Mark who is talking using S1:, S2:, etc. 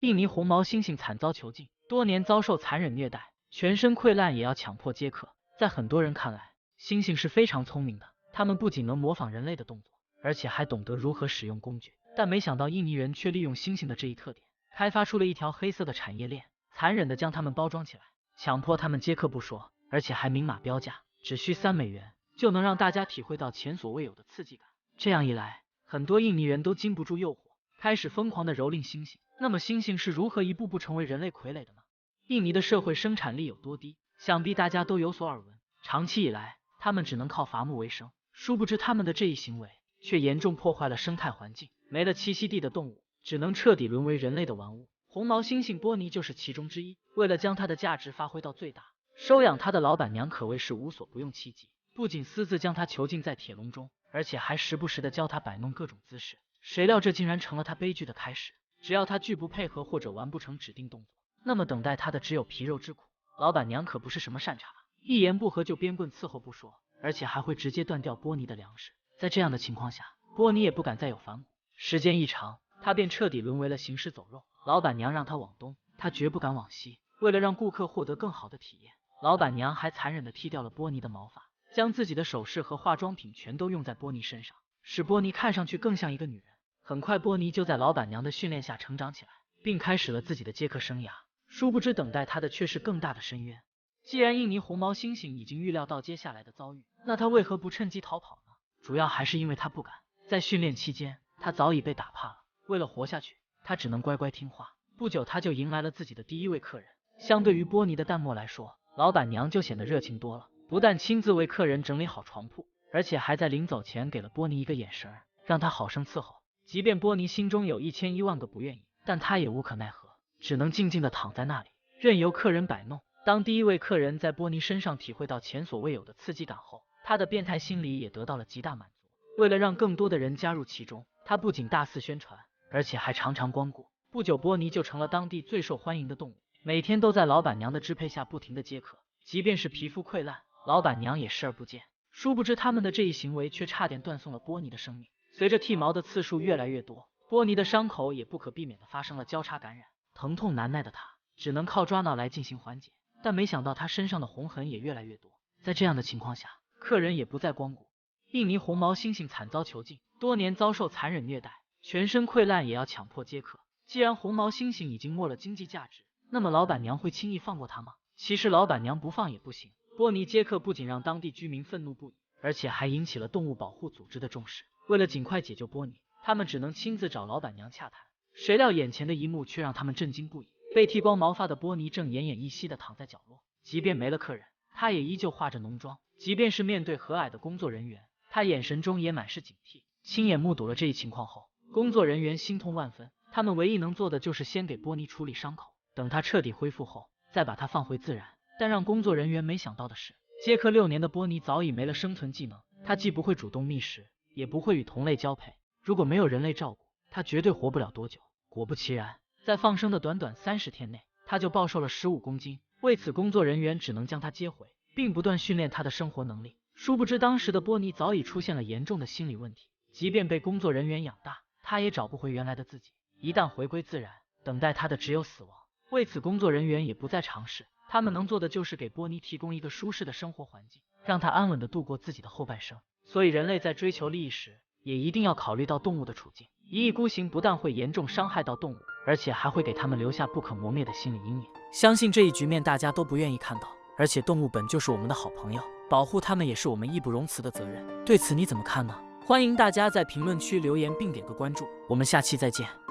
S1: 印尼红毛猩猩惨遭囚禁，多年遭受残忍虐待，全身溃烂也要强迫接客。在很多人看来，猩猩是非常聪明的，它们不仅能模仿人类的动作，而且还懂得如何使用工具。但没想到印尼人却利用猩猩的这一特点，开发出了一条黑色的产业链，残忍地将它们包装起来，强迫它们接客不说，而且还明码标价，只需$3就能让大家体会到前所未有的刺激感。这样一来，很多印尼人都禁不住诱惑，开始疯狂地蹂躏猩猩。那么猩猩是如何一步步成为人类傀儡的呢？印尼的社会生产力有多低，想必大家都有所耳闻。长期以来，他们只能靠伐木为生，殊不知他们的这一行为却严重破坏了生态环境，没了栖息地的动物只能彻底沦为人类的玩物。红毛猩猩波尼就是其中之一。为了将它的价值发挥到最大，收养它的老板娘可谓是无所不用其极，不仅私自将它囚禁在铁笼中，而且还时不时的教它摆弄各种姿势。谁料这竟然成了它悲剧的开始。只要它拒不配合或者完不成指定动作，那么等待它的只有皮肉之苦。老板娘可不是什么善茬，一言不合就鞭棍伺候不说，而且还会直接断掉波尼的粮食。在这样的情况下，波尼也不敢再有反骨。时间一长，他便彻底沦为了行尸走肉。老板娘让他往东，他绝不敢往西。为了让顾客获得更好的体验，老板娘还残忍地剃掉了波尼的毛发，将自己的首饰和化妆品全都用在波尼身上，使波尼看上去更像一个女人。很快，波尼就在老板娘的训练下成长起来，并开始了自己的接客生涯。殊不知，等待他的却是更大的深渊。既然印尼红毛猩猩已经预料到接下来的遭遇，那他为何不趁机逃跑呢？主要还是因为他不敢。在训练期间，他早已被打怕了。为了活下去，他只能乖乖听话。不久，他就迎来了自己的第一位客人。相对于波尼的淡漠来说，老板娘就显得热情多了。不但亲自为客人整理好床铺，而且还在临走前给了波尼一个眼神，让他好生伺候。即便波尼心中有1000-10000个不愿意，但他也无可奈何，只能静静地躺在那里，任由客人摆弄。当第一位客人在波尼身上体会到前所未有的刺激感后，他的变态心理也得到了极大满足。为了让更多的人加入其中，他不仅大肆宣传，而且还常常光顾。不久，波尼就成了当地最受欢迎的动物，每天都在老板娘的支配下不停地接客。即便是皮肤溃烂，老板娘也视而不见。殊不知他们的这一行为却差点断送了波尼的生命。随着剃毛的次数越来越多，波尼的伤口也不可避免地发生了交叉感染，疼痛难耐的他只能靠抓挠来进行缓解。但没想到他身上的红痕也越来越多。在这样的情况下，客人也不再光顾。印尼红毛猩猩惨遭囚禁，多年遭受残忍虐待，全身溃烂也要强迫接客。既然红毛猩猩已经没了经济价值，那么老板娘会轻易放过他吗？其实老板娘不放也不行。波尼接客不仅让当地居民愤怒不已，而且还引起了动物保护组织的重视。为了尽快解救波尼，他们只能亲自找老板娘洽谈。谁料眼前的一幕却让他们震惊不已。被剃光毛发的波尼正奄奄一息地躺在角落，即便没了客人，他也依旧化着浓妆。即便是面对和蔼的工作人员，他眼神中也满是警惕。亲眼目睹了这一情况后，工作人员心痛万分。他们唯一能做的就是先给波尼处理伤口，等他彻底恢复后，再把他放回自然。但让工作人员没想到的是，接客6年的波尼早已没了生存技能。他既不会主动觅食，也不会与同类交配。如果没有人类照顾，他绝对活不了多久。果不其然，在放生的短短30天内，他就暴瘦了15公斤。为此，工作人员只能将他接回，并不断训练他的生活能力。殊不知，当时的波尼早已出现了严重的心理问题，即便被工作人员养大，他也找不回原来的自己。一旦回归自然，等待他的只有死亡。为此，工作人员也不再尝试，他们能做的就是给波尼提供一个舒适的生活环境，让他安稳地度过自己的后半生。所以，人类在追求利益时，也一定要考虑到动物的处境。一意孤行不但会严重伤害到动物，而且还会给他们留下不可磨灭的心理阴影。相信这一局面大家都不愿意看到，而且动物本就是我们的好朋友，保护它们也是我们义不容辞的责任。对此你怎么看呢？欢迎大家在评论区留言并点个关注，我们下期再见。